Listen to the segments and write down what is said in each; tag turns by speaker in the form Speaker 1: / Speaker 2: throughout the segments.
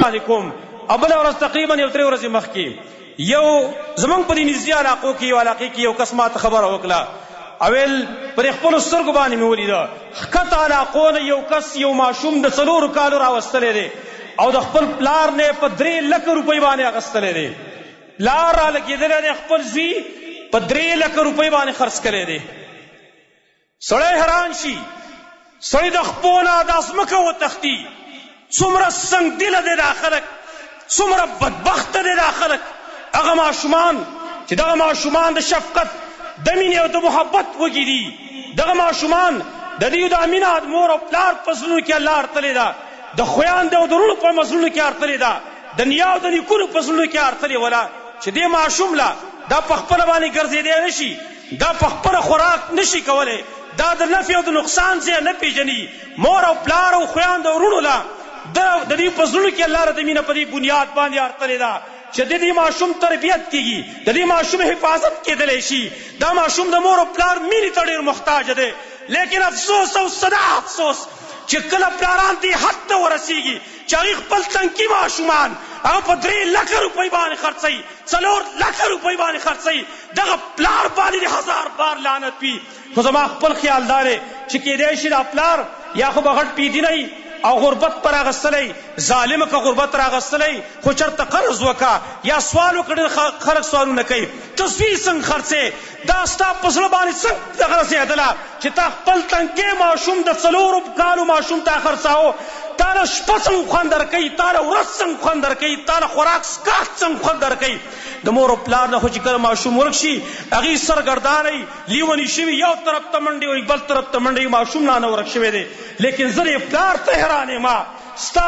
Speaker 1: علیکم ابل ورځ تقریبا یو 3 ورځې مخکې یو زمونږ په دې نږدې علاقو کې یو علاقې کې یو کس ماته خبره وکړه اویل پر خپلو سترګو باندې مې ولیده ښکته علاقو نه یو کس یو ماشوم د 4 کالو راوستلی دی او د خپل پلار نه په 3 لک روپۍ باندې اخیستلی دی پلار را لګېدلی دی خپل زوی په 3 لک روپۍ باندې خرڅ کړی دی سړی حیران شي سړی د خپو نه دا ځمکه وتښتي څومره سنګدله دی دا خلک څومره بدبخته دی دا خلک هغه ماشومان چې دغه ماشومان د شفقت د مینې او د محبت وږي دي دغه ماشومان د دوی د مینه د مور او پلار په زړونو کې الله ارتلې ده د خویندو او د وروڼو په زړونو کې ارتلې ده د نیا او د نیکونو په زړونو کې ارتلې وله چې دې ماشوم له دا په خپله باندې ګرځېدی نه شي دا په خپله خوراک نه شي کولی دا د نفع او د نقصان ځای نه پیژني مور او پلار او خویندو او وروڼو له د دوی په زړونو کې الله د مینه په دې بنیاد باندې ارتلې ده چې د دې ماشوم تربیت کیږي د دې ماشوم حفاظت کېدلی شي دا ماشوم د مور او پلار مینې ته ډېر محتاج دی لیکن افسوس او صدا افسوس چې کله پلاران دې حد ته ورسیږي چې هغوی خپل تنکي ماشومان هغه په 3 لک روپۍ باندې خرڅوي 4 لک روپۍ باندې خرڅوي دغه پلار باندې 1000 بار لعنت وي خو زما خپل خیال دا دی چې کېدی شي دا پلار یا خو به غټ پیدي نه او غربت پر اغستلی ظالمه که غربت را اغستلی خو چرته قرض وکا یا سوال وکړي خلک سوالونه کوي ته زوی څنګه خرڅې دا ستا په زړه باندې څنګه دغه رسېدله چې تا خپل تنکې ماشوم د 4 کالو ماشوم تا خرڅاوه تا له شپه څنګه خوند درکوي تا له ورځ څنګه خوند درکوي تا له خوراک څکاک څنګه خوند درکوي د مور او پلار نه خو چې کله ماشوم ورک شي هغې سرګردانۍ لیوني شوي یو طرف ته منډې وي بل طرف ته منډې ماشوم نه ورک شوی دی لیکن زه د پلار ته حیران یم ستا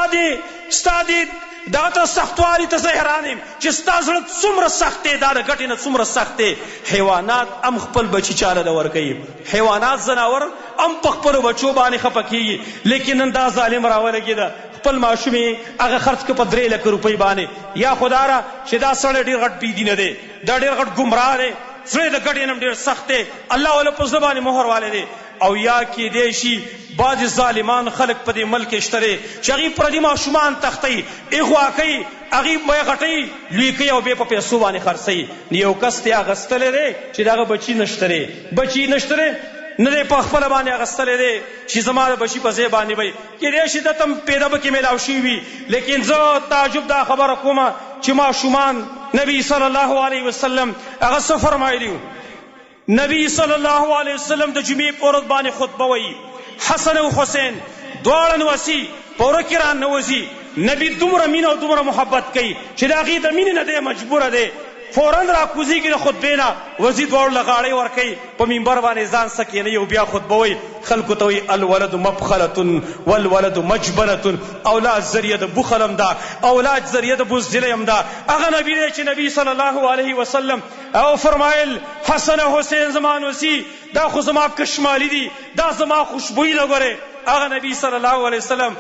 Speaker 1: دې دغه ته سختوالي ته زه حیران یم چې ستا زړه څومره سخت دی دا د ګټې نه څومره سخت دی حیوانات هم خپل بچي چاله له ورکوي حیوانات ځناور هم په خپلو بچو باندې خفه کېږي لیکن نن دا ظالم راولګېده خپل ماشوم یې هغه خرڅ کړه په 3 لک روپۍ باندې یا خدا را چې دا سړی ډېر غټ بېدي نه دی دا ډېر غټ ګمراه دی زړه د ګټې نه ډېر سخت دی الله والا په زړه باندې مهر والی دی او یا کېدی شي بعضې ظالمان خلک په دې ملک کې شته دی چې هغوی پردي ماشومان تښتوي اغوا کوي هغوی به یې غټوي لوی کوي او بیا په پیسو باندې خرڅوي یو کس دی اغستلی دی چې د هغه بچي نشته دی بچي نشته دی نه دی په خپله باندې اغستلی دی چې زما د بچي په ځای باندې به کېدی شي دته هم پیدا به کې میلاو شوي وي لیکن زه تعجب دا خبره کومه چې ماشومان نبی صلی الله علیه وسلم هغه څه فرمایلي نبی صلی الله علیه وسلم د جمعې په ورځ باندې خطبه وایي حسن او حسین دواړه نوسي په وره کې را نوځي نبی دومره مینه او دومره محبت کوي چې د هغې د مینې نه دی مجبوره دی فوراً را کوزیږي د خطبې نه وزي دواړو له غاړې ورکوي په منبر باندې ځان څه کښېنوي او بیا خطبه وایي خلکو ته وایي الولد مبخلة والولد مجبنة اولاد ذریعه د بخل هم ده اولاد ذریعه د بزدلۍ هم ده هغه نبي دی چې نبي صلی الله علیه وسلم او فرمایل حسن او حسین زما نوسي دا خو زما کشمالي دي دا زما خوشبویي ده ګورې هغه نبی صلی الله علیه وسلم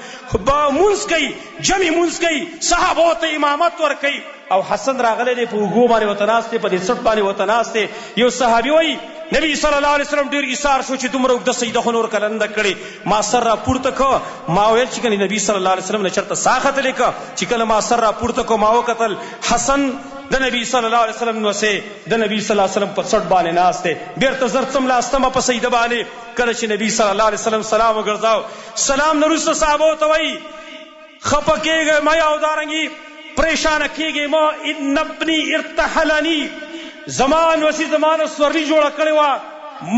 Speaker 1: مونځ کوي جمع مونځ کوي صحابو ته امامت ورکوي او حسن راغلی دی په اوږو باندې ورته ناست دی په دې څټ باندې ورته ناست دی یو صحابي وایي نبی صلی الله علیه وسلم ډېر ایثار شو چې دومره اوږده سجده خو نور کله نه ده کړې ما سر را پورته که ما ویل چې کنې نبي صلی الله علیه وسلم نه چېرته سا ختلې که چې کله ما سر را پورته که ما وکتل حسن د نبی صلی الله علیه وسلم نوسې د نبی صلی الله علیه وسلم په څټ باندې ناست دی بېرته زر څملاستمه په سجده باندې کله چې نبی صلی الله علیه وسلم سلام وګرځاو سلام نه وروسته صحابو ته وایي خفه کېږئ مه او دارنګې پریشانه کېږئ مه ان ابني ارتحلني زما نوسي زما نه سورلي جوړه کړې وه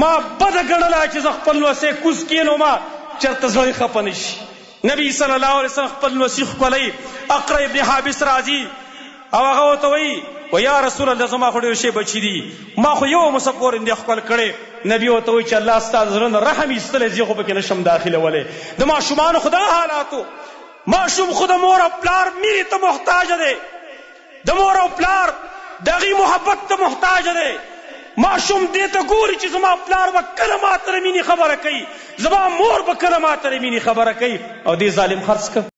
Speaker 1: ما بده ګڼله چې زه خپل نوسی کوز کېنومه چېرته زړی خفه نه شي نبی صلی الله علیه وسلم خپل نوسي ښکلی اقرا ابن حابس راځي او هغه ورته وایي و یا رسول الله زما خو ډېر شی بچي دي ما خو یو موسه پورې دې ښکل کړی نبي ورته وایي چې الله ستا زړه نه رحم ایستلی زه خو پکې نشم داخلولی د ماشومانو خو دغه حالاتو ماشوم خو د مور او پلار مینې ته محتاج دی د مور او پلار د هغې محبت ته محتاج دی ماشوم دې ته ګوري چې زما پلار به کله ما سره مینې خبره کوي زما مور به کله ما سره مینې خبره کوي او دې ظالم خرڅ که